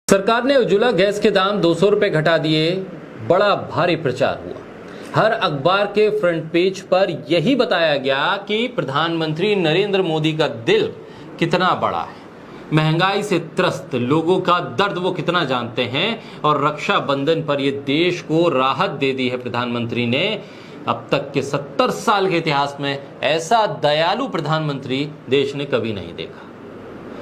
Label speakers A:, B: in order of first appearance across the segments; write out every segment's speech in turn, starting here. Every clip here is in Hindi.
A: सरकार ने उज्ज्वला गैस के दाम 200 रुपए घटा दिए। बड़ा भारी प्रचार हुआ। हर अखबार के फ्रंट पेज पर यही बताया गया कि प्रधानमंत्री नरेंद्र मोदी का दिल कितना बड़ा है, महंगाई से त्रस्त लोगों का दर्द वो कितना जानते हैं और रक्षाबंधन पर ये देश को राहत दे दी है प्रधानमंत्री ने। अब तक के 70 साल के इतिहास में ऐसा दयालु प्रधानमंत्री देश ने कभी नहीं देखा।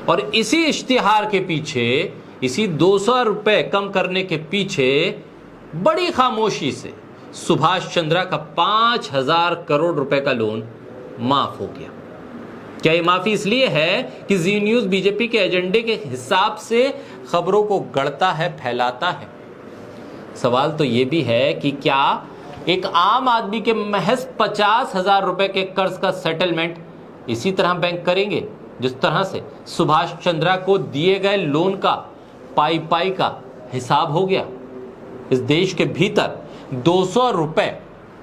A: और इसी इश्तिहार के पीछे, इसी 200 रुपए कम करने के पीछे बड़ी खामोशी से सुभाष चंद्रा का 5,000 करोड़ रुपए का लोन माफ हो गया। क्या ये माफी इसलिए है कि जी न्यूज बीजेपी के एजेंडे के हिसाब से खबरों को गढ़ता है, फैलाता है? सवाल तो ये भी है कि क्या एक आम आदमी के महज 50,000 रुपए के कर्ज का सेटलमेंट इसी तरह बैंक करेंगे जिस तरह से सुभाष चंद्रा को दिए गए लोन का पाई पाई का हिसाब हो गया? इस देश के भीतर 200 रुपए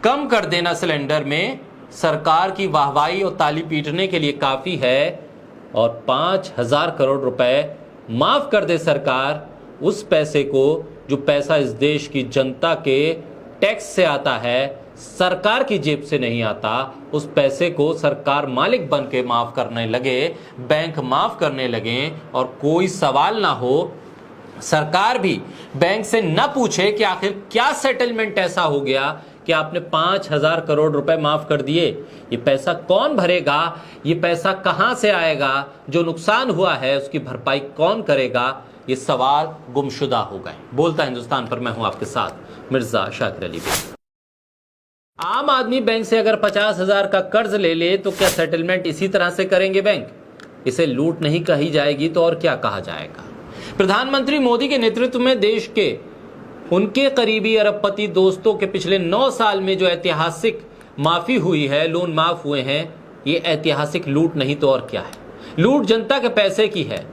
A: कम कर देना सिलेंडर में सरकार की वाहवाही और ताली पीटने के लिए काफी है, और 5,000 करोड़ रुपए माफ कर दे सरकार उस पैसे को जो पैसा इस देश की जनता के टैक्स से आता है, सरकार की जेब से नहीं आता। उस पैसे को सरकार मालिक बन के माफ करने लगे, बैंक माफ करने लगे, और कोई सवाल ना हो, सरकार भी बैंक से न पूछे कि आखिर क्या सेटलमेंट ऐसा हो गया कि आपने 5,000 करोड़ रुपए माफ कर दिए। ये पैसा कौन भरेगा, ये पैसा कहां से आएगा, जो नुकसान हुआ है उसकी भरपाई कौन करेगा, ये सवाल गुमशुदा हो गए। बोलता हिंदुस्तान पर मैं हूं आपके साथ मिर्जा शाकिर अली। आम आदमी बैंक से अगर 50,000 का कर्ज ले ले तो क्या सेटलमेंट इसी तरह से करेंगे बैंक? इसे लूट नहीं कही जाएगी तो और क्या कहा जाएगा? प्रधानमंत्री मोदी के नेतृत्व में देश के उनके करीबी अरबपति दोस्तों के पिछले 9 साल में जो ऐतिहासिक माफी हुई है, लोन माफ हुए हैं, ये ऐतिहासिक लूट नहीं तो और क्या है? लूट जनता के पैसे की है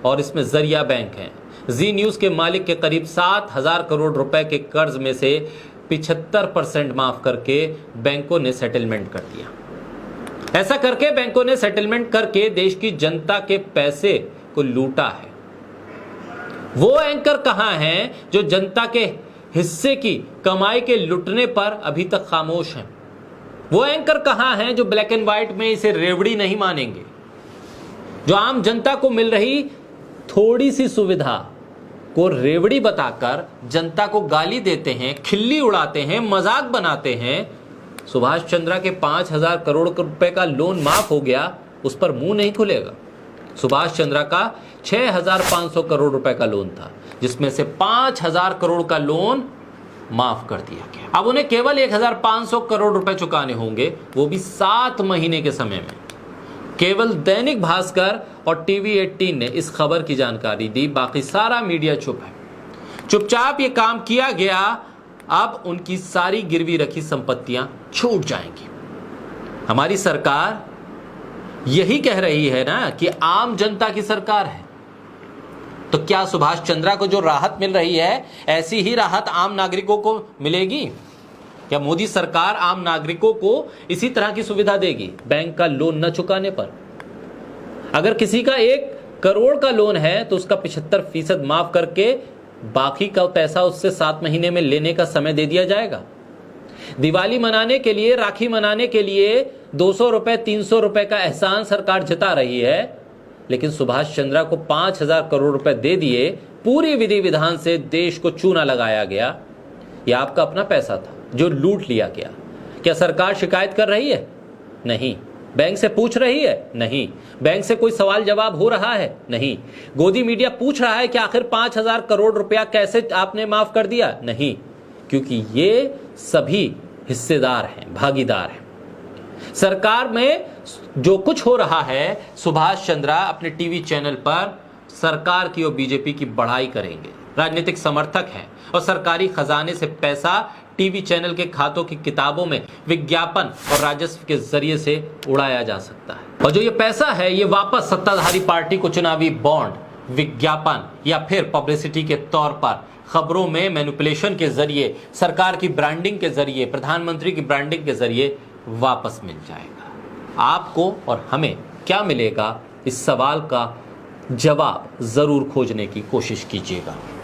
A: और इसमें जरिया बैंक है। जी न्यूज के मालिक के करीब 7,000 करोड़ रुपए के कर्ज में से 75% माफ करके बैंकों ने सेटलमेंट कर दिया। ऐसा करके बैंकों ने सेटलमेंट करके देश की जनता के पैसे को लूटा है। वो एंकर कहां हैं जो जनता के हिस्से की कमाई के लुटने पर अभी तक खामोश हैं? वो एंकर कहां हैं जो ब्लैक एंड व्हाइट में इसे रेवड़ी नहीं मानेंगे, जो आम जनता को मिल रही थोड़ी सी सुविधा को रेवड़ी बताकर जनता को गाली देते हैं, खिल्ली उड़ाते हैं, मजाक बनाते हैं? सुभाष चंद्रा के 5,000 करोड़ रुपए का लोन माफ हो गया, उस पर मुंह नहीं खुलेगा। सुभाष चंद्रा का 6,500 करोड़ रुपए का लोन था, जिसमें से 5,000 करोड़ का लोन माफ कर दिया गया। अब उन्हें केवल 1,500 करोड़ रुपए चुकाने होंगे, वो भी 7 महीने के समय में। केवल दैनिक भास्कर और टीवी 18 ने इस खबर की जानकारी दी, बाकी सारा मीडिया चुप है। चुपचाप ये काम किया गया। अब उनकी सारी गिरवी रखी संपत्तियां छूट जाएंगी। हमारी सरकार यही कह रही है ना कि आम जनता की सरकार है, तो क्या सुभाष चंद्रा को जो राहत मिल रही है ऐसी ही राहत आम नागरिकों को मिलेगी? क्या मोदी सरकार आम नागरिकों को इसी तरह की सुविधा देगी बैंक का लोन न चुकाने पर? अगर किसी का 1 करोड़ का लोन है तो उसका 75% माफ करके बाकी का पैसा उससे 7 महीने में लेने का समय दे दिया जाएगा। दिवाली मनाने के लिए, राखी मनाने के लिए 200 रुपए 300 रुपए का एहसान सरकार जता रही है, लेकिन सुभाष चंद्रा को 5,000 करोड़ रुपए दे दिए, पूरी विधि विधान से देश को चूना लगाया गया। यह आपका अपना पैसा था जो लूट लिया गया। क्या सरकार शिकायत कर रही है? नहीं। बैंक से पूछ रही है? नहीं। बैंक से कोई सवाल जवाब हो रहा है? नहीं। गोदी मीडिया पूछ रहा है कि आखिर 5,000 करोड़ रुपया कैसे आपने माफ कर दिया? नहीं, क्योंकि ये सभी हिस्सेदार हैं, भागीदार हैं। सरकार में जो कुछ हो रहा है, सुभाष चंद्रा अपने टीवी चैनल पर सरकार की और बीजेपी की बढ़ाई करेंगे। राजनीतिक समर्थक हैं और सरकारी खजाने से पैसा टीवी चैनल के खातों की किताबों में विज्ञापन और राजस्व के जरिए से उड़ाया जा सकता है। और जो ये पैसा है, ये वापस सत्ताधारी पार्टी को चुनावी बॉन्ड, विज्ञापन या फिर पब्लिसिटी के तौर पर खबरों में मैनिपुलेशन के जरिए, सरकार की ब्रांडिंग के जरिए, प्रधानमंत्री की ब्रांडिंग के जरिए वापस मिल जाएगा। आपको और हमें क्या मिलेगा, इस सवाल का जवाब जरूर खोजने की कोशिश कीजिएगा।